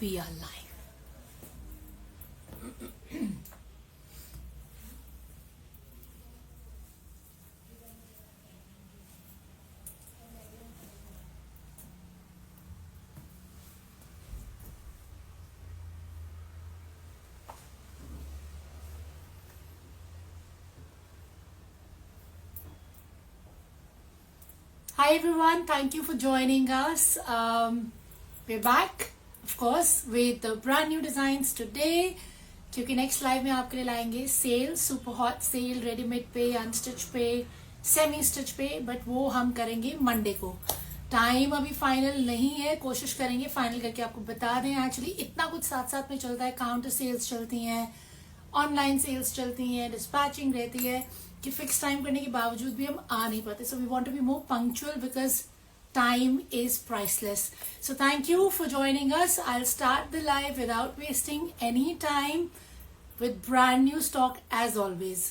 we are live. Hi everyone, thank you for joining us. We're back, of course, with the brand new designs today. क्योंकि next live में आपके लिए लाएंगे sale, super hot sale, readymade पे, unstitch पे, semi stitch पे, but वो हम करेंगे मंडे को. टाइम अभी फाइनल नहीं है, कोशिश करेंगे फाइनल करके आपको बता दें. एक्चुअली इतना कुछ साथ साथ में चलता है, काउंटर सेल्स चलती हैं, ऑनलाइन सेल्स चलती हैं, डिस्पैचिंग रहती है कि फिक्स टाइम करने के बावजूद भी हम आ नहीं पाते. So we want to be more punctual because time is priceless. So thank you for joining us. I'll start the live without wasting any time with brand new stock as always.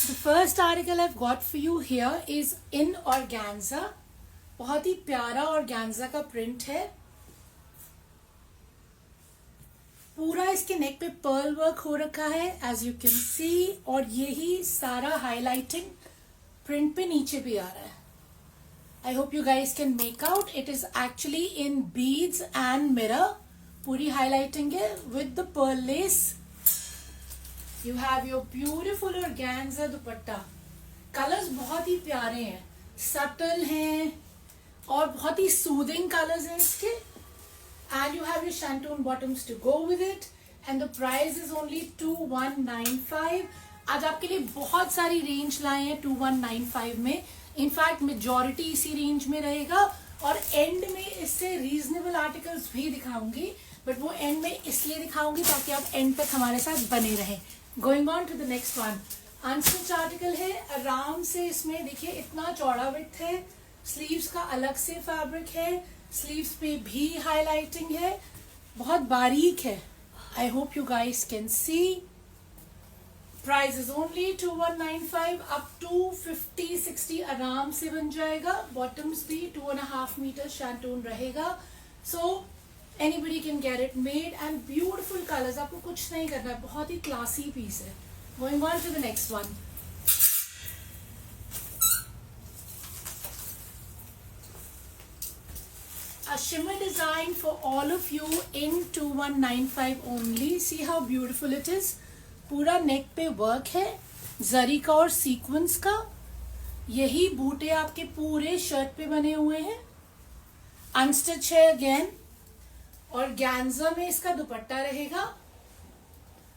The first article I've got for you here is in organza. बहुत ही प्यारा organza का print है. पूरा इसके नेक पे pearl work हो रखा है एज यू कैन सी, और यही सारा हाईलाइटिंग प्रिंट पे नीचे भी आ रहा है. I hope you guys can make out. It is actually in beads and mirror. पूरी हाईलाइटिंग है with the pearl lace. You have your beautiful organza dupatta. Colours बहुत ही प्यारे हैं, सटल हैं और बहुत ही सूदिंग कलर्स हैं इसके. And you have your shantoon bottoms to go with it and the price is only 2195. आज आपके लिए बहुत सारी रेंज लाए हैं 2195 में. इनफैक्ट मेजॉरिटी इसी रेंज में रहेगा और एंड में इससे रीजनेबल आर्टिकल्स भी दिखाऊंगी, बट वो एंड में इसलिए दिखाऊंगी ताकि आप एंड तक हमारे साथ बने रहें. Going on to the next one. Unstitch article है. आराम से इसमें देखिए इतना चौड़ा विड्थ है. स्लीव्स का अलग से फैब्रिक है, स्लीव्स पे भी हाईलाइटिंग है, बहुत बारीक है. I hope you guys can see. Price is only 2195. Up to 50-60 आराम से बन जाएगा. बॉटम्स भी 2.5 मीटर शैंटून रहेगा. So anybody can get it made and beautiful colours. आपको कुछ नहीं करना है, बहुत ही क्लासी पीस है. Going on to the next one. A shimmer design for all of you in 2195 only. See how beautiful it is. पूरा नेक पे वर्क है जरी का और सीक्वेंस का. यही बूटे आपके पूरे शर्ट पे बने हुए हैं. अनस्टिच है अगेन. और गैंजा में इसका दुपट्टा रहेगा.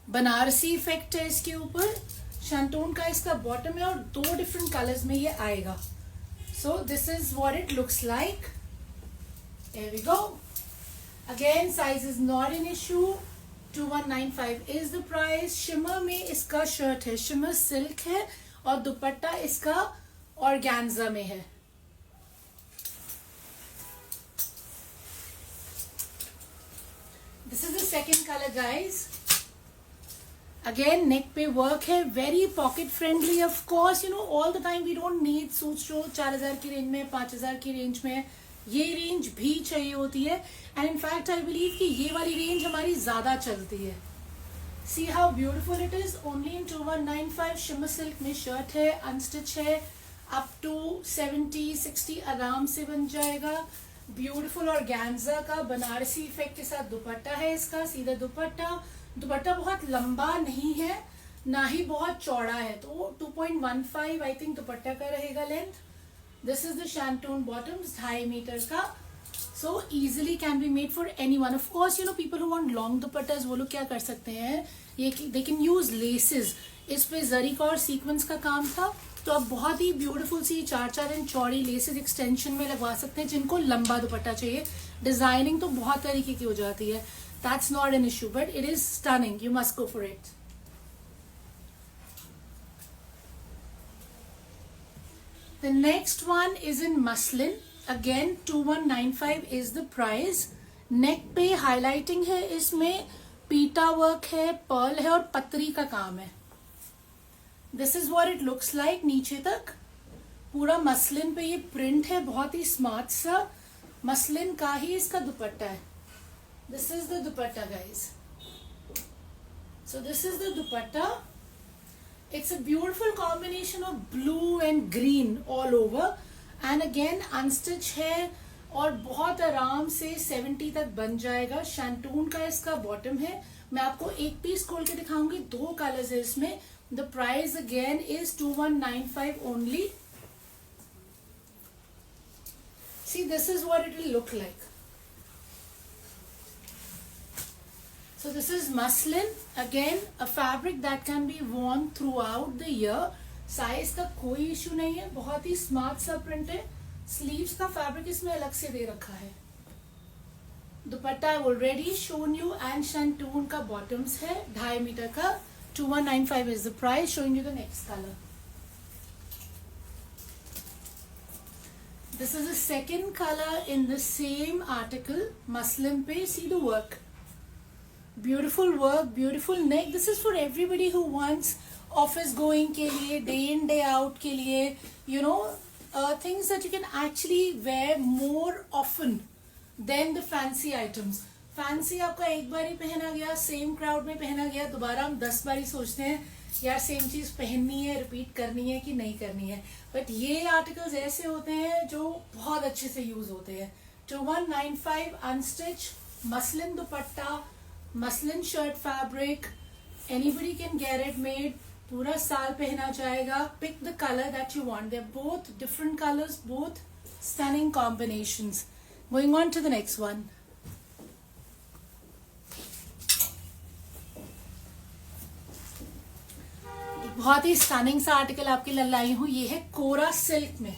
बनारसी इफेक्ट है इसके ऊपर. शैंटून का इसका बॉटम है और 2 डिफरेंट कलर्स में ये आएगा. सो this is what it looks like. There we go. Again, size is not an issue. 2195 is the price. Shimmer में इसका शर्ट है, shimmer silk है और दुपट्टा इसका organza में है. This is the second color, guys. Again, neck पे work है, very pocket friendly. Of course, you know all the time we don't need suits जो 4000 की रेंज में, 5000 की रेंज में, ये रेंज भी चाहिए होती है. एंड इनफैक्ट आई बिलीव कि ये वाली रेंज हमारी ज्यादा चलती है. सी how beautiful it is. Only in 2195. Shimmer silk में शर्ट है, अनस्टिच है. अप टू 70-60 आराम से बन जाएगा. ब्यूटिफुल ऑर्गेन्जा का बनारसी इफेक्ट के साथ दुपट्टा है इसका. सीधा दुपट्टा. दुपट्टा बहुत लंबा नहीं है, ना ही बहुत चौड़ा है, तो 2.15 आई थिंक दुपट्टा का रहेगा length. This is the shantoon bottoms, 2.5 metre का. So easily can be made for anyone. Of course, you know people who want long dupattas, वो लोग क्या कर सकते हैं, ये they can use laces. इस पे जरी का और सीक्वेंस का काम था, तो आप बहुत ही ब्यूटीफुल सी 4-4 इंच चौड़ी लेसेस एक्सटेंशन में लगवा सकते हैं जिनको लंबा दुपट्टा चाहिए. डिजाइनिंग तो बहुत तरीके की हो जाती है. That's not an issue, but it is stunning. You must go for it. The next one is in muslin. Again, 2195 is the price. नेक पे हाईलाइटिंग है, इसमें पीटा वर्क है, पर्ल है और पतरी का काम है. This is what it looks like. नीचे तक पूरा मसलिन पे ये प्रिंट है, बहुत ही स्मार्ट सा मसलिन का ही इसका दुपट्टा है. This is the dupatta guys. So this is the dupatta. It's a beautiful combination of blue and green all over, and again unstitch है और बहुत आराम से 70 तक बन जाएगा. शैंटून का इसका बॉटम है. मैं आपको एक पीस खोल के दिखाऊंगी. 2 कलर्स है इसमें. The price again is 2195 only. See, this is what it will look like. So this is muslin, again a fabric that can be worn throughout the year. Size का कोई इशू नहीं है. बहुत ही स्मार्ट सा print है. Sleeves का fabric इसमें अलग से दे रखा है. Dupatta I already shown you and shantoon का बॉटम्स है 2.5 मीटर का. 2195 is the price. Showing you the next colour. This is the second colour in the same article. Muslin पे see the work. Beautiful work, beautiful neck. This is for everybody who wants office going के लिए, day in day out के लिए, you know, things that you can actually wear more often than the fancy items. Fancy आपका एक बार ही पहना गया, same crowd में पहना गया, दोबारा हम 10 बार ही सोचते हैं यार सेम चीज पहननी है, रिपीट करनी है कि नहीं करनी है. बट ये आर्टिकल्स ऐसे होते हैं जो बहुत अच्छे से यूज होते हैं. 2195 unstitch muslin dupatta, muslin shirt fabric. Anybody can get it made. पूरा साल पहना जाएगा. Pick the colour that you want. They are both different colours, both stunning combinations. Going on to the next one. बहुत ही stunning सा article आपके लिए लाई हूं. ये है कोरा सिल्क में.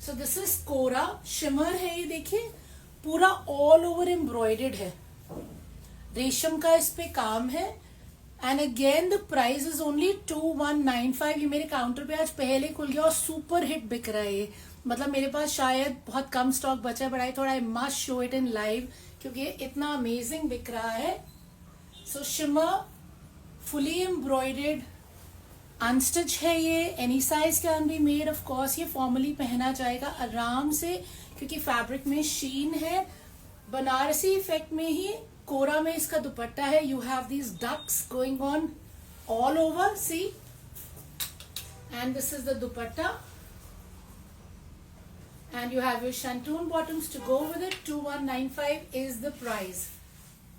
So this is kora. Shimmer है ये, देखिए पूरा ऑल ओवर एम्ब्रॉयडर्ड है. रेशम का इस पे काम है. And again the price is only 2195. ये मेरे काउंटर पे आज पहले खुल गया और सुपर हिट बिक रहा है ये. मतलब मेरे पास शायद बहुत कम स्टॉक बचा है, but I thought I must show it in live क्योंकि ये इतना अमेजिंग बिक रहा है. सो शिमर फुली एम्ब्रॉयडर्ड अनस्टिच है ये. Any size can be made. Of course ये फॉर्मली पहना जाएगा आराम से क्योंकि फैब्रिक में शीन है. बनारसी इफेक्ट में ही कोरा में इसका दुपट्टा है. You have these ducks going on all over, see. And this is the dupatta and you have your shantoon bottoms to go with it. 2195 is the price.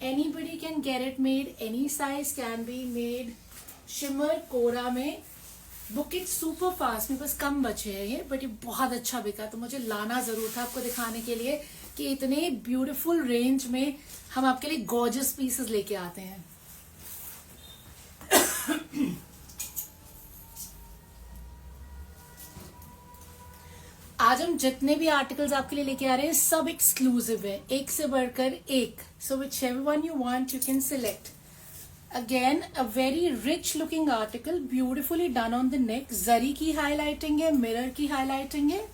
Anybody can get it made. Any size can be made. Shimmer कोरा में. Book it super fast. मेरे पास कम बचे हैं ये, but ये बहुत अच्छा बिका तो मुझे लाना जरूर था आपको दिखाने के लिए कि इतने ब्यूटीफुल रेंज में हम आपके लिए गॉर्जियस पीसेस लेके आते हैं. आज हम जितने भी आर्टिकल्स आपके लिए लेके आ रहे हैं सब एक्सक्लूसिव है, एक से बढ़कर एक. सो whichever one you want you can select. Again a very rich looking article, beautifully done on the neck. जरी की हाईलाइटिंग है, मिरर की हाईलाइटिंग है.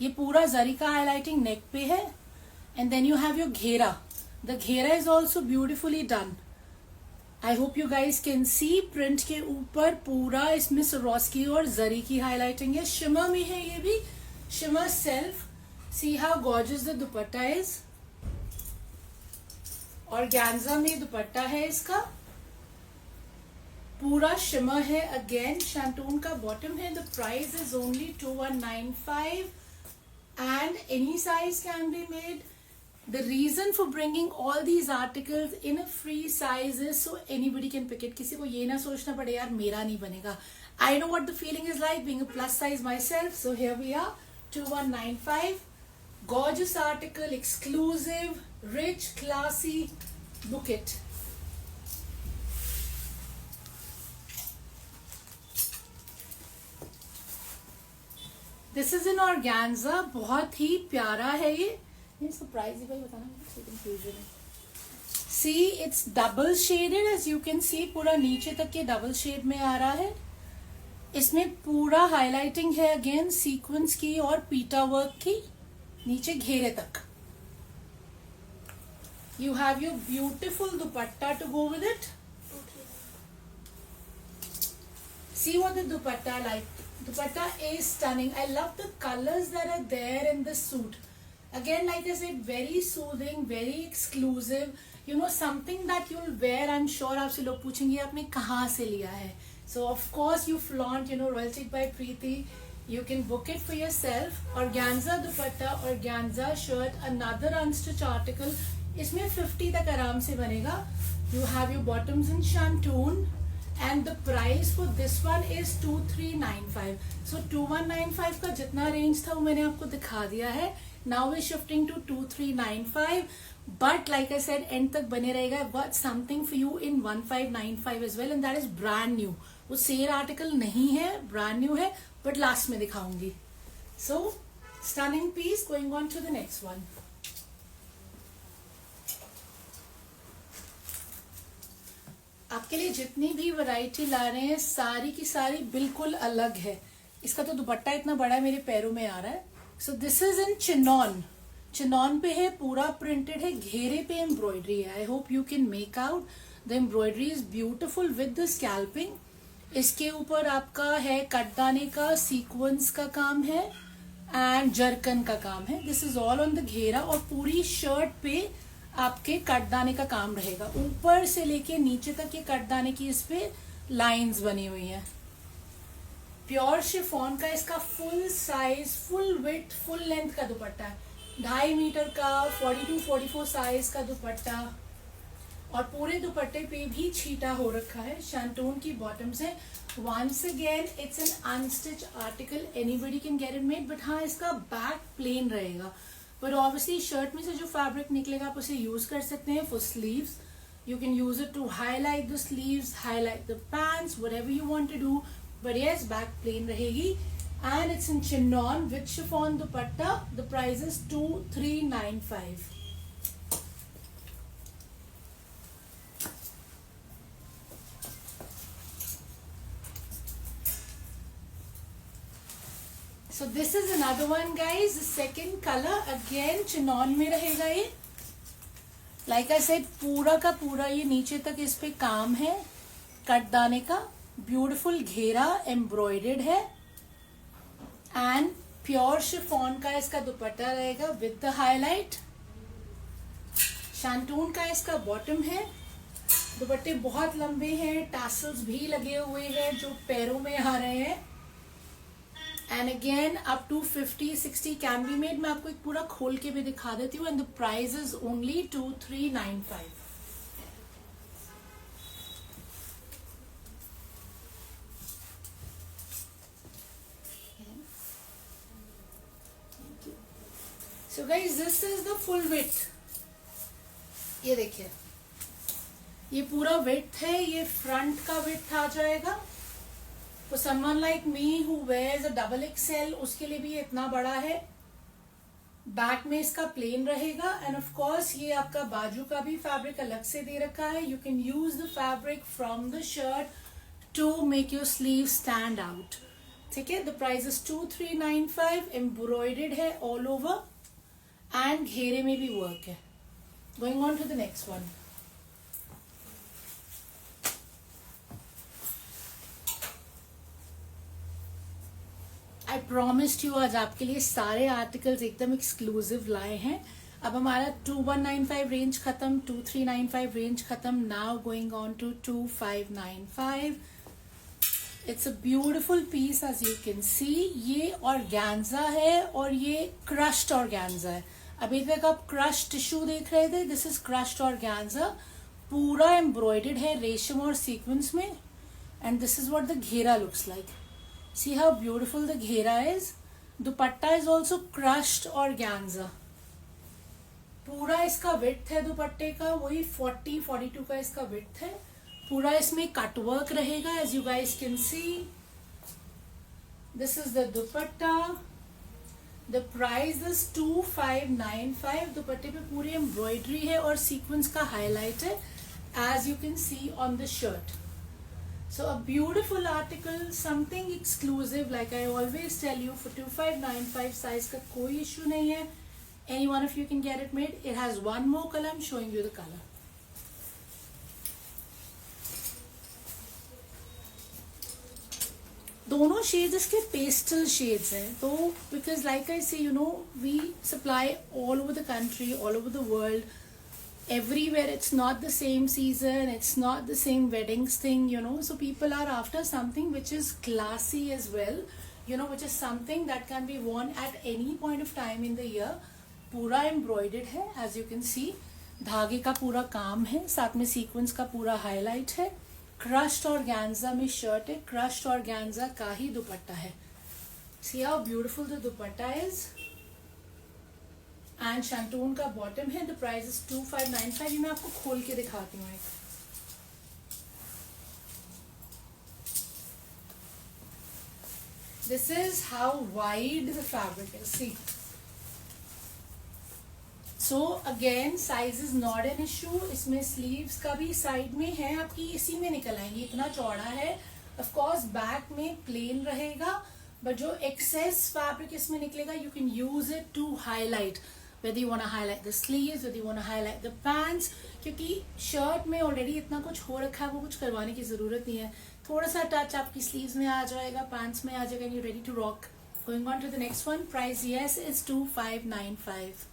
ये पूरा जरी का हाईलाइटिंग नेक पे है. And then you have your घेरा. The घेरा is also beautifully done. I hope you guys can see. Print के ऊपर पूरा इसमें सरोस्की और जरी की हाईलाइटिंग है. शिमर में है ये भी. Shimmer self. See how gorgeous the dupatta is. और गैंजा में दुपट्टा है इसका. पूरा शिमर है. अगेन शैंटून का बॉटम है. The price is only 2195 and any size can be made. The reason for bringing all these articles in a free size is so anybody can pick it. किसी को ये ना सोचना पड़े यार मेरा नहीं बनेगा. I know what the feeling is like being a plus size myself. So here we are, 2195. Gorgeous article, exclusive, rich, classy. Book it. This is in organza. बहुत ही प्यारा है ये. सरप्राइज ही भाई बताना, कंफ्यूजन है. See it's double shaded. As you can see पूरा नीचे तक के डबल शेड में आ रहा है. इसमें पूरा हाईलाइटिंग है अगेन सीक्वेंस की और पीटा वर्क की नीचे घेरे तक. You have your beautiful dupatta to go with it. Okay. See what the dupatta like. Dupatta is stunning. I love the colors that are there in the suit. Again, like I said, very soothing, very exclusive. You know, something that you'll wear. I'm sure आपसे लोग पूछेंगे आपने कहाँ से लिया है. So of course you flaunt, you know, Royal Chic by Preeti. You can book it for yourself. Organza dupatta, organza shirt, another unstitched article. इसमें 50 तक आराम से बनेगा. You have your bottoms in shantoon. And the price for this one is 2395. So 2195 का जितना range था वो मैंने आपको दिखा दिया है. Now we're shifting to 2395. But like I said, end तक बने रहेगा. But something for you in 1595 as well, and that is brand new. वो सेल आर्टिकल नहीं है, brand new है, but लास्ट में दिखाऊंगी. So stunning piece. Going on to the next one. आपके लिए जितनी भी वैरायटी ला रहे हैं सारी की सारी बिल्कुल अलग है. इसका तो दुपट्टा इतना बड़ा है, मेरे पैरों में आ रहा है. So this is in chinon. Chinon पे है, पूरा प्रिंटेड है, घेरे पे एम्ब्रॉयडरी है. I hope you can make out. The embroidery is beautiful with the scalloping. इसके ऊपर आपका है कटदाने का, सीक्वेंस का काम है एंड जरकन का काम है. This is all on the घेरा. और पूरी शर्ट पे आपके कटदाने का काम रहेगा. ऊपर से लेके नीचे तक ये कटदाने की इस पे लाइंस बनी हुई है. प्योर शिफॉन का इसका full size, full width, full length का दुपट्टा है. 2.5 मीटर का 42-44 साइज का दुपट्टा. और पूरे दुपट्टे पे भी छीटा हो रखा है. शैंटून की बॉटम्स है. Once again it's an unstitch article. Anybody can get it made. But हाँ, इसका बैक प्लेन रहेगा. पर ऑब्वियसली शर्ट में से जो फैब्रिक निकलेगा आप उसे यूज कर सकते हैं for sleeves. You can use it to highlight the sleeves, highlight the pants, whatever you want to do. But yes, back plain रहेगी. And it's in chinon with chiffon dupatta. The price is 2395. So this is another one guys. The second color again chinon में रहेगा ये. Like I said, पूरा का पूरा ये नीचे तक इस पे काम है कटदाने का. ब्यूटिफुल घेरा एम्ब्रॉयडेड है एंड प्योर शिफॉन का इसका दुपट्टा रहेगा विद द हाईलाइट. शैंटून का इसका बॉटम है. दुपट्टे बहुत लंबे हैं, टैसल्स भी लगे हुए हैं जो पैरों में आ रहे हैं. And again up to 50-60 can be made. मैं आपको एक पूरा खोल के भी दिखा देती हूँ. And the price is only 2395. So guys, this is the full width. ये देखिए, ये पूरा विड्थ है. ये फ्रंट का विड्थ आ जाएगा. For someone like me who wears a XXL, उसके लिए भी ये इतना बड़ा है. बैक में इसका प्लेन रहेगा. एंड ऑफ कोर्स ये आपका बाजू का भी फैब्रिक अलग से दे रखा है. You can use the fabric from the shirt to make your sleeve stand out. ठीक है. The price is 2395. एम्ब्रॉयडेड है ऑल ओवर एंड घेरे में भी वर्क है. Going on to the next one. I promised you आज आपके लिए सारे आर्टिकल्स एकदम एक्सक्लूसिव लाए हैं. अब हमारा 2195 रेंज खत्म, 2395 रेंज खत्म. Now going on to 2595. It's a beautiful piece as you can see. ये ऑर्गेन्जा है और ये क्रश्ड ऑर्गेन्जा है. अभी तक आप क्रश टिश्यू देख रहे थे. This is crushed organza. पूरा एम्ब्रॉयडेड है रेशम और सीक्वेंस में. And this is what the घेरा looks like. See how beautiful the घेरा is. Dupatta is also crushed organza. पूरा इसका width है दुपट्टे का, वही 40-42 का इसका width है. पूरा इसमें कट वर्क रहेगा as you guys can see. This is the dupatta. The price is 2595. दुपट्टे पे पूरी एम्ब्रॉयडरी है और सीक्वेंस का हाईलाइट है as you can see on the shirt. So a beautiful article, something exclusive, like I always tell you, for 2595 size का कोई issue नहीं है. Any one of you can get it made. It has one more color. I'm showing you the color. दोनों shades इसके pastel shades हैं. तो because like I say you know we supply all over the country, all over the world, everywhere. It's not the same season, it's not the same weddings thing, you know, so people are after something which is classy as well, you know, which is something that can be worn at any point of time in the year. पूरा embroidered है, as you can see. धागे का पूरा काम है, साथ में sequence का पूरा हाईलाइट है. क्रश्ड ऑर्गेन्जा में शर्ट है, क्रश्ड ऑर्गेन्जा का ही दुपट्टा है. See how beautiful the dupatta is. And shantoon का बॉटम है. The price is 2595. ये मैं आपको खोल के दिखाती हूँ एक. This is how wide the fabric is. See, so again size is not an issue. इसमें स्लीव्स का भी साइड में है आपकी, इसी में निकल आएंगी. इतना चौड़ा है. ऑफ कोर्स बैक में प्लेन रहेगा, बट जो एक्सेस फैब्रिक इसमें निकलेगा you can use it to highlight. whether you want to highlight the sleeves, whether you want to highlight the pants, क्योंकि शर्ट में ऑलरेडी इतना कुछ हो रखा है, वो कुछ करवाने की जरूरत नहीं है. थोड़ा सा टच आपकी स्लीव्स में आ जाएगा, पैंट्स में आ जाएगा, you ready to rock. Going on to the next one. Price yes is 2595.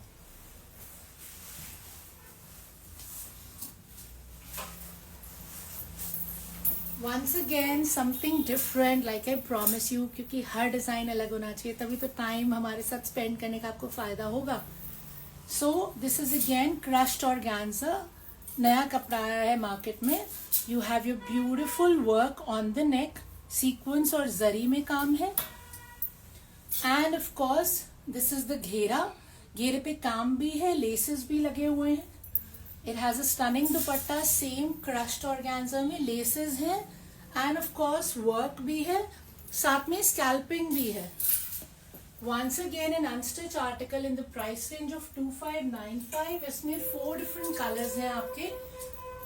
Once again something different, like I promise you, क्योंकि हर डिजाइन अलग होना चाहिए, तभी तो टाइम हमारे साथ स्पेंड करने का आपको फायदा होगा. सो this is again crushed organza. नया कपड़ा आया है मार्केट में. You have your beautiful work on the neck. Sequence और जरी में काम है. And of course this is the घेरा. घेरे पे काम भी है, लेसेस भी लगे हुए हैं. It has a stunning dupatta, same crushed organza में लेसेस हैं, एंड ऑफ कोर्स वर्क भी है, साथ में स्कैल्पिंग भी है. Once again an unstitched article in the price range of 2595. इसमें 4 different colors हैं आपके.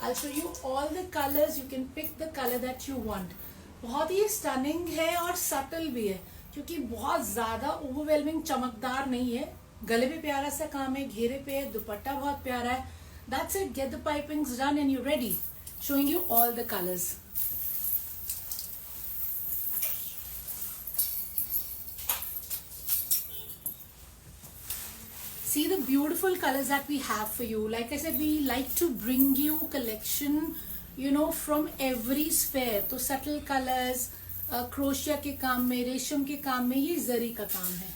I'll show you all the colors. You can pick the color that you want. बहुत ही स्टनिंग है और सटल भी है, क्योंकि बहुत ज्यादा ओवरवेलमिंग चमकदार नहीं है. गले पे प्यारा सा काम है, घेरे पे दुपट्टा बहुत प्यारा है. That's it. Get the pipings done and you're ready. Showing you all the colors. See the beautiful colors that we have for you. Like I said, we like to bring you collection, you know, from every sphere. तो subtle colors, crochet के काम में, रेशम के काम में, ये जरी का काम है.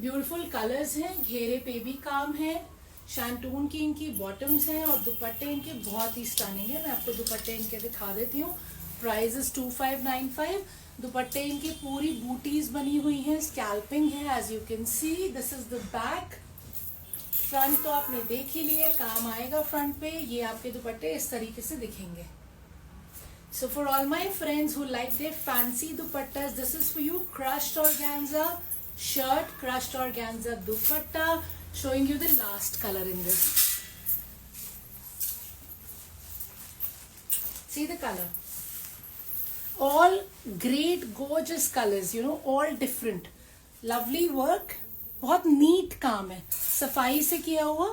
Beautiful colors हैं. घेरे पे भी काम है. शैंटून की इनकी बॉटम्स हैं और दुपट्टे इनके बहुत ही स्टनिंग है. मैं आपको दुपट्टे इनके दिखा देती हूँ. Price is 2595. दुपट्टे इनकी पूरी बूटीज बनी हुई हैं, स्कैल्पिंग है, as you can see. This is the back. Front तो आपने देख ही लिए, काम आएगा फ्रंट पे. ये आपके दुपट्टे इस तरीके से दिखेंगे. So for all my friends who like their fancy dupattas, this is for you. Crushed organza shirt, crushed organza dupatta. Showing you the last color in this. See the color. All great gorgeous colors, you know, all different. Lovely work. बहुत neat काम है, सफाई से किया हुआ.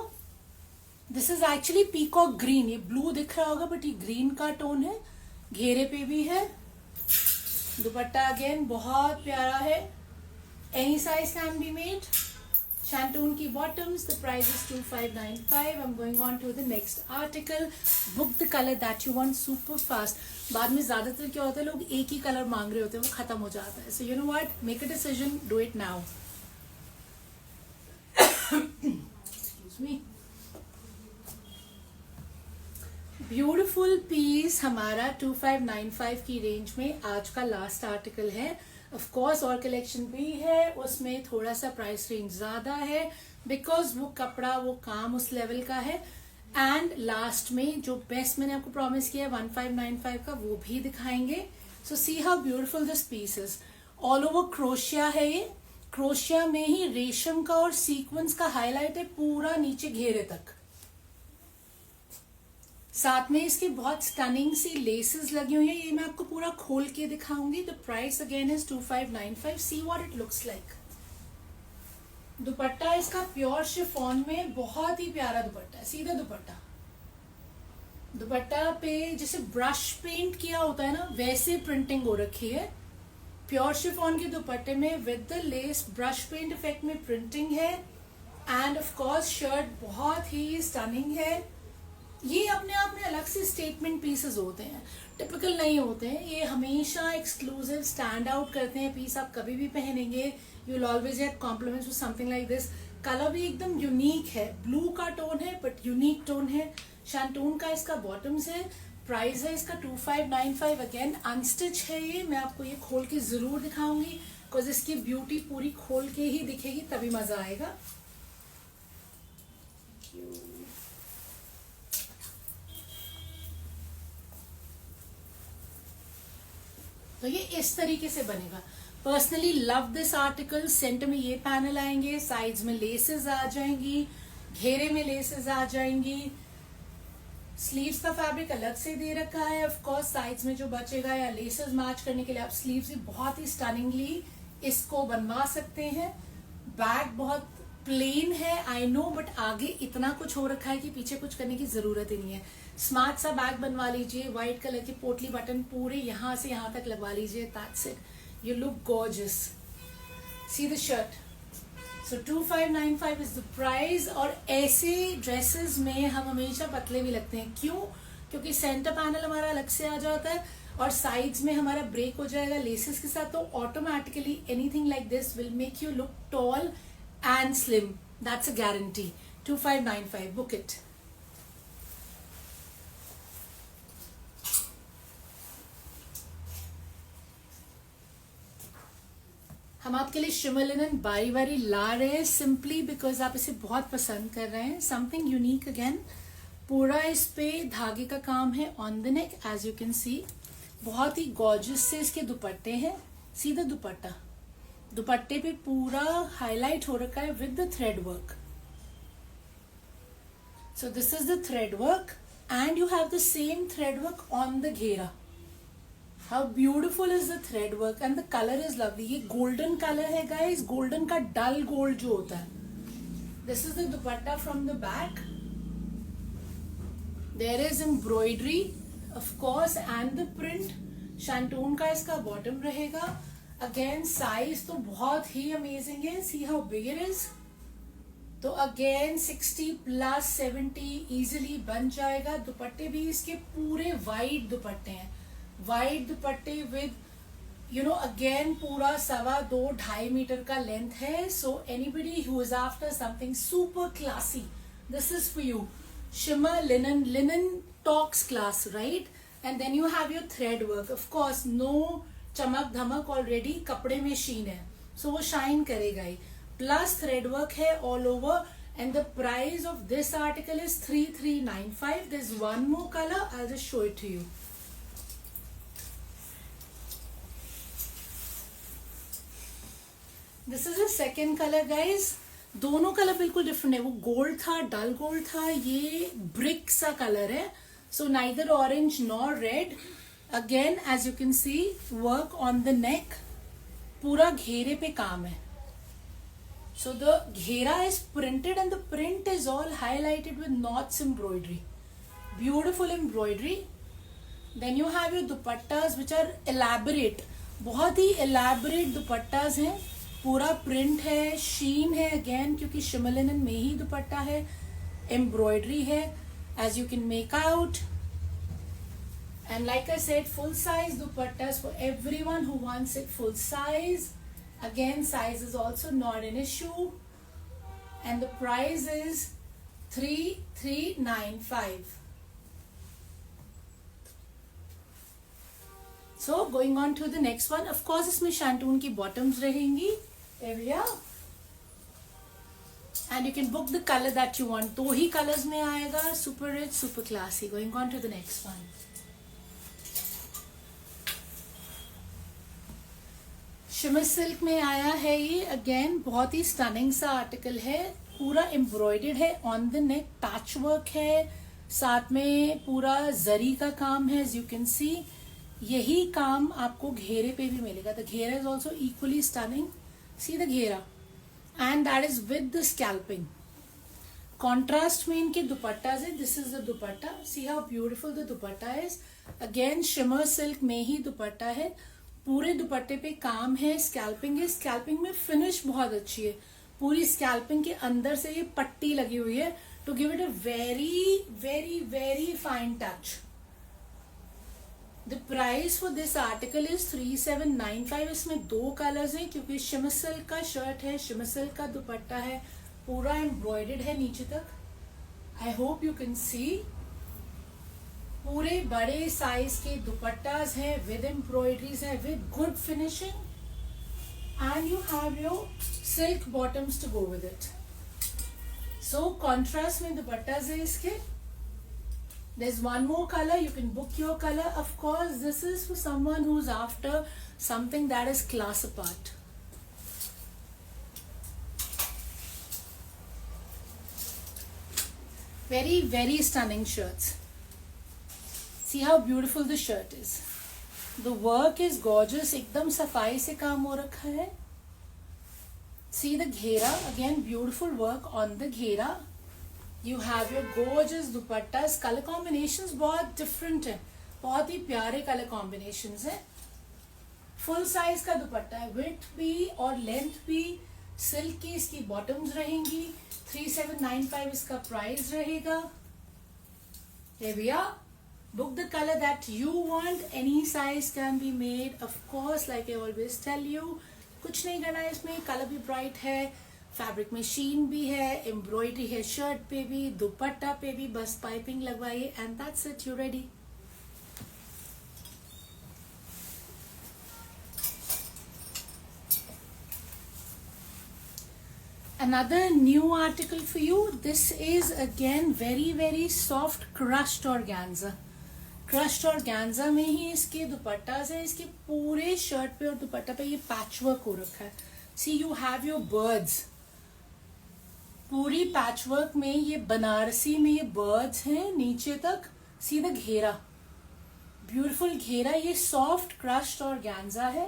This is actually peacock green. ये blue दिख रहा होगा, but ये green का टोन है. घेरे पे भी है. दुपट्टा अगेन बहुत प्यारा है. Any size can be made. Shantoon की bottoms. The price is 2595. I'm going on to the next article. Book the color that you want super fast. बाद में ज्यादातर क्या होता है, लोग एक ही कलर मांग रहे होते हैं, वो खत्म हो जाता है. So you know what? Make a decision. Do it now. Excuse me. Beautiful piece हमारा 2595 की रेंज में आज का लास्ट आर्टिकल है. ऑफ कोर्स और कलेक्शन भी है, उसमें थोड़ा सा प्राइस रेंज ज्यादा है, बिकॉज वो कपड़ा, वो काम उस लेवल का है. एंड लास्ट में जो बेस्ट मैंने आपको प्रॉमिस किया है 1595 का, वो भी दिखाएंगे. So see how beautiful this piece is. All over crochet है ये. क्रोशिया में ही रेशम का और सीक्वेंस का हाईलाइट है पूरा नीचे घेरे तक. साथ में इसके बहुत स्टनिंग सी लेसेस लगी हुई है. ये मैं आपको पूरा खोल के दिखाऊंगी. The price again is 2595. See what it looks like. दुपट्टा इसका प्योर शिफॉन में, बहुत ही प्यारा दुपट्टा है, सीधा दुपट्टा। दुपट्टा पे जैसे ब्रश पेंट किया होता है ना, वैसे प्रिंटिंग हो रखी है। प्योर शिफॉन के दुपट्टे में with the lace brush paint effect में प्रिंटिंग है। एंड ऑफ कोर्स शर्ट बहुत ही स्टनिंग है। ये अपने आप में अलग से स्टेटमेंट पीसेस होते हैं, टिपिकल नहीं होते हैं। ये हमेशा एक्सक्लूसिव स्टैंड आउट करते हैं पीस। आप कभी भी पहनेंगे, you will always get compliments with something like this. Colour भी एकदम यूनिक है, ब्लू का टोन है बट यूनिक टोन है। शैंटून का इसका बॉटम्स है। प्राइस है इसका 2595। अगेन अनस्टिच है ये। मैं आपको ये खोल के जरूर दिखाऊंगी बिकॉज इसकी ब्यूटी पूरी खोल के ही दिखेगी, तभी मजा आएगा। तो ये इस तरीके से बनेगा। Personally love this article. Centre में ये पैनल आएंगे, साइड्स में लेसेस आ जाएंगी, घेरे में लेसेस आ जाएंगी। स्लीव्स का फैब्रिक अलग से दे रखा है। ऑफ कोर्स साइड्स में जो बचेगा या लेसेस मैच करने के लिए आप स्लीव्स भी बहुत ही स्टनिंगली इसको बनवा सकते हैं। बैक बहुत प्लेन है आई नो, बट आगे इतना कुछ हो रखा है कि पीछे कुछ करने की जरूरत ही नहीं है। स्मार्ट सा बैग बनवा लीजिए, व्हाइट कलर के पोटली बटन पूरे यहां से यहां तक लगवा लीजिए, that's it, you look gorgeous. See the shirt. So 2595 is the price. और ऐसे ड्रेसेस में हम हमेशा पतले भी लगते हैं। क्यों? क्योंकि सेंटर पैनल हमारा अलग से आ जाता है और साइड्स में हमारा ब्रेक हो जाएगा लेसेस के साथ, तो automatically anything like this will make you look tall and slim. That's a guarantee. 2595. Book it. हम आपके लिए शिमर लिनन बारी बारी ला रहे हैं सिंपली बिकॉज आप इसे बहुत पसंद कर रहे हैं। Something unique again. पूरा इस पे धागे का काम है on the neck as you can see. बहुत ही गॉर्जियस से इसके दुपट्टे हैं। सीधा दुपट्टा, दुपट्टे पे पूरा हाईलाइट हो रखा है with the thread work. So this is the thread work and you have the same thread work on the घेरा। How beautiful is the thread work and the colour is lovely. ये golden colour है guys, golden का dull gold जो होता है। This is the dupatta from the back. There is embroidery of course and the print. Shantung का इसका bottom रहेगा। Again size तो बहुत ही अमेजिंग है। See how big it is. तो अगेन 60 प्लस 70 इजिली बन जाएगा। दुपट्टे भी इसके पूरे वाइड दुपट्टे हैं, वाइड दुपट्टे विद यू नो अगेन पूरा 2.25 मीटर का लेंथ है। So anybody who is after something super classy, this is for you. Shimmer linen, linen talks class, right? And then you have your thread work. Of course no चमक धमक, already कपड़े में शीन है, सो वो shine करेगा ही। Plus thread work है all over and the price of this article is 3395। This one more colour, I just show it to you. This is the second colour guys. दोनों कलर बिल्कुल different है। वो gold था, डल gold था, ये brick सा colour है। So neither orange nor red. Again as you can see work on the neck, पूरा घेरे पे काम है। सो द घेरा is printed and the print is all highlighted with knots embroidery, beautiful embroidery. Then you have your dupattas which are elaborate, बहुत ही elaborate दुपट्टास हैं। पूरा प्रिंट है, शीन है अगेन क्योंकि शिमर लिनन में ही दुपट्टा है। एम्ब्रॉयडरी है as you can make out. And like I said, full size dupattas for everyone who wants it full size. Again, size is also not an issue. And the price is 3395. So going on to the next one. Of course, इसमें शैंटून की bottoms रहेंगी. There we are. And you can book the color that you want. 2 he colors में आएगा. Super rich, super classy. Going on to the next one. Shimmer silk में आया है ये। Again बहुत ही स्टनिंग सा आर्टिकल है। पूरा एम्ब्रॉयडर्ड है on the neck, patch work है, साथ में पूरा जरी का काम है एज यू कैन सी। यही काम आपको घेरे पे भी मिलेगा। द घेरा is also equally stunning. See the घेरा, and that is with the scalping. Contrast में इनके दुपट्टा है. This is the dupatta. See how beautiful the dupatta is. Again shimmer silk में ही दुपट्टा है. पूरे दुपट्टे पे काम है, स्कैल्पिंग है. स्कैल्पिंग में फिनिश बहुत अच्छी है. पूरी स्कैल्पिंग के अंदर से ये पट्टी लगी हुई है to give it a very very very fine touch. The price for this article is 3795. इसमें 2 कलर्स हैं क्योंकि शिमर सिल्क का शर्ट है, शिमर सिल्क का दुपट्टा है, पूरा एम्ब्रॉयडर्ड है नीचे तक. I hope you can see. पूरे बड़े साइज के दुपट्टास हैं विद एम्ब्रॉयडरीज हैं with good finishing, and you have your silk bottoms to go with it. So contrast में दुपट्टास है इसके. There's one more color. You can book your color. Of course, this is for someone who's after something that is class apart. Very, very stunning shirts. See how beautiful the shirt is. The work is gorgeous. एकदम सफाई से काम हो रखा है. See the घेरा. Again, beautiful work on the घेरा. You have your gorgeous दुपट्टास. Colour combinations बहुत डिफरेंट है, बहुत ही प्यारे कलर कॉम्बिनेशंस है. फुल साइज का दुपट्टा है, विड्थ भी और लेंथ भी. सिल्क की इसकी बॉटम्स रहेंगी. 3795 इसका प्राइस रहेगा. Here we are. Book the color that you want. Any size can be made. Of course, like I always tell you, कुछ नहीं करना है इसमें. कलर भी ब्राइट है, फैब्रिक में शीन भी है, एम्ब्रॉयडरी है शर्ट पे भी, दुपट्टा पे भी. बस पाइपिंग लगवाइए and that's it, you ready. Another new article for you. This is again very very soft crushed organza. Crushed organza में ही इसके दुपट्टास है. इसके पूरे शर्ट पे और दुपट्टा पे ये पैचवर्क हो रखा है. See, you have your birds. पूरी पैचवर्क में ये बनारसी में ये बर्ड्स हैं नीचे तक. सी द घेरा, ब्यूटीफुल घेरा. ये सॉफ्ट क्रश्ड ऑर्गेन्जा है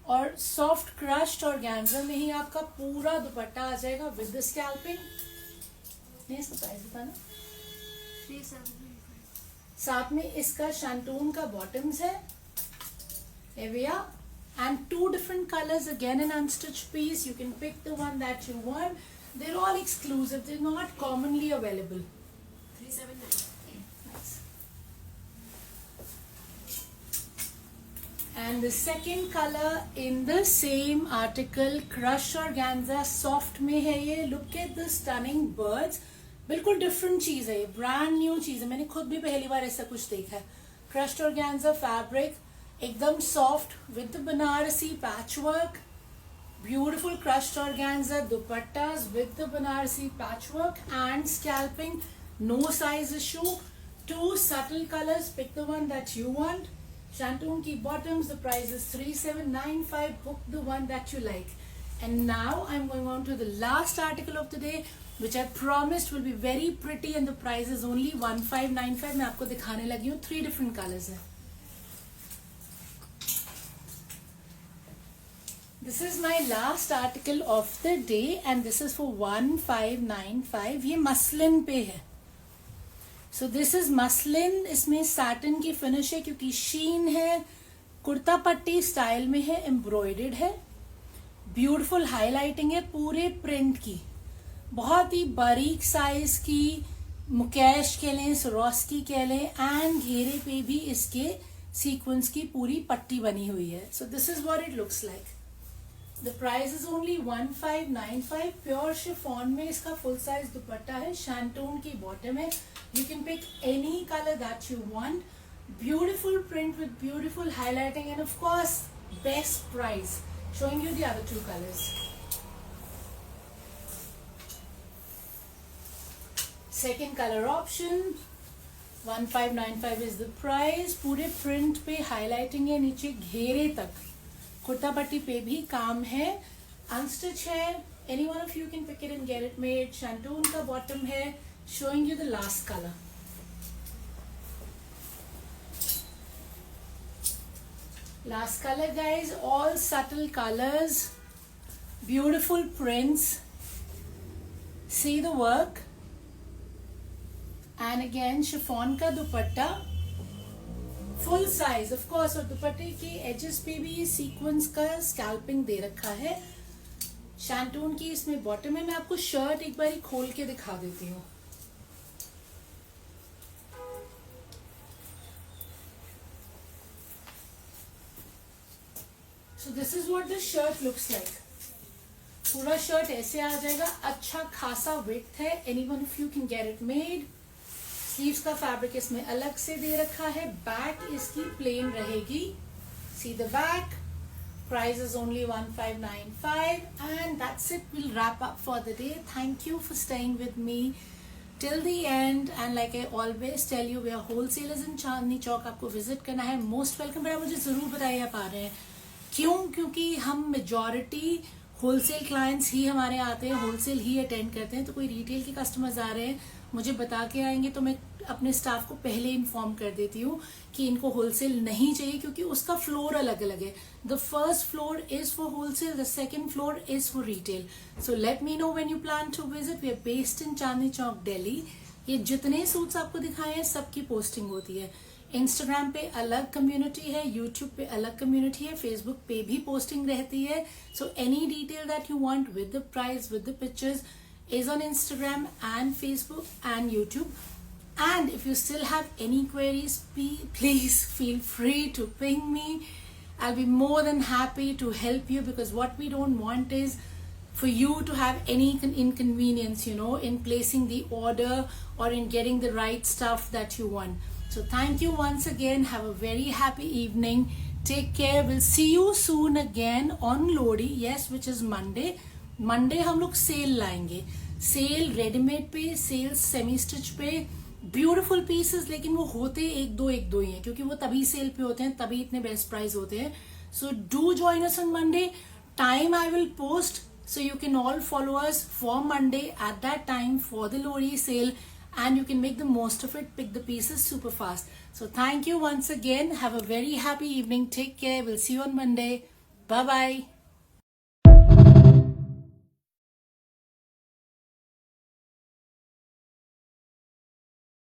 और सॉफ्ट क्रश्ड ऑर्गेन्जा में ही आपका पूरा दुपट्टा आ जाएगा विद द स्कैल्पिंग. नहीं, इसका प्राइस बताना. 3795. साथ में इसका शैंटून का बॉटम्स है. एविया and 2 different colors, again an unstitched piece. You can pick the one that you want. They're all exclusive. They're not commonly available. 3795. Nice. And the second color in the same article, crush organza soft में है ये. Look at the stunning birds. बिल्कुल different चीज है ये, brand new चीज है. मैंने खुद भी पहली बार ऐसा कुछ देखा है. क्रश्ड ऑर्गेन्जा फैब्रिक, एकदम soft with Banarasi patchwork. Beautiful crushed organza dupattas with the Banarasi patchwork and scalloping. No size issue. 2 subtle colors. Pick the one that you want. Shantoon ki bottoms. The price is 3795. Book the one that you like. And now I'm going on to the last article of the day, which I promised will be very pretty, and the price is only 1595. मैं आपको दिखाने लगी हूँ. 3 different colors है. This is my last article of the day and this is for 1595. ये muslin पे है. So this is muslin. इसमें सैटिन की फिनिश है क्योंकि शीन है. कुर्ता पट्टी स्टाइल में है, एम्ब्रॉयडर्ड है. ब्यूटीफुल हाईलाइटिंग है पूरे प्रिंट की. बहुत ही बारीक साइज की मुकेश कह लें, सरोस्की कह लें, एंड घेरे पे भी इसके सीक्वेंस की पूरी पट्टी बनी हुई है. So this is what it looks like. The price is only 1595. Pure chiffon में इसका फुल साइज दुपट्टा है. शैंटून की बॉटम है. You can pick any color that you want. Beautiful print with beautiful highlighting and of course best price. Showing you the other 2 colors. Second color option. 1595 is the price. पूरे print पे highlighting है नीचे घेरे तक. कुर्ता पट्टी पे भी काम है. अनस्टिच है. Any one of you can pick it and get it made. Shantoon का बॉटम है. Showing you the last color. Last color guys, all subtle colors. Beautiful prints. See the work. And again chiffon का दुपट्टा full size of course, और दुपट्टे के edges पे भी ये sequence का scalping दे रखा है. शैंटून की इसमें बॉटम है. मैं आपको शर्ट एक बार खोल के दिखा देती हूँ. So this is what the shirt looks like. पूरा शर्ट ऐसे आ जाएगा. अच्छा खासा विड्थ है. Anyone of you can get it made. Sleeves का फैब्रिक इसमें अलग से दे रखा है. बैक इसकी प्लेन रहेगी. See the back. Price is only 1595 and that's it. We'll wrap up for the day. Thank you for staying with me till the end and like I always tell you, we are wholesalers in Chandni Chowk. आपको visit करना है, most welcome. बड़ा मुझे जरूर बताइए आप आ रहे हैं क्यों. क्योंकि हम मेजॉरिटी होलसेल क्लाइंट्स ही हमारे आते हैं, होलसेल ही अटेंड करते हैं. तो कोई रिटेल के कस्टमर्स आ रहे हैं मुझे बता के आएंगे तो मैं अपने स्टाफ को पहले इन्फॉर्म कर देती हूँ कि इनको होलसेल नहीं चाहिए, क्योंकि उसका फ्लोर अलग अलग है. The first floor is for wholesale, the second floor is for retail. So let me know when you plan to visit. We are based in Chandni Chowk, Delhi. ये जितने सूट्स आपको दिखाए हैं सबकी पोस्टिंग होती है. इंस्टाग्राम पे अलग कम्युनिटी है, यूट्यूब पे अलग कम्युनिटी है, फेसबुक पे भी पोस्टिंग रहती है. So any detail that you want with the price, with the pictures is on Instagram and Facebook and YouTube. And if you still have any queries, please feel free to ping me. I'll be more than happy to help you, because what we don't want is for you to have any inconvenience, you know, in placing the order or in getting the right stuff that you want. So thank you once again. Have a very happy evening. Take care. We'll see you soon again on Lodi. Yes, which is Monday. Monday हम लोग cell लाएंगे. Cell readymade पे, cell semi stitch पे, beautiful pieces. लेकिन वो होते एक दो ही हैं, क्योंकि वो तभी सेल पे होते हैं, तभी इतने बेस्ट प्राइस होते हैं. So do join us on Monday. Time I will post, so you can all follow us for Monday at that time for the Lodi sale, and you can make the most of it. Pick the pieces super fast. So thank you once again. Have a very happy evening. Take care. We'll see you on Monday. Bye bye.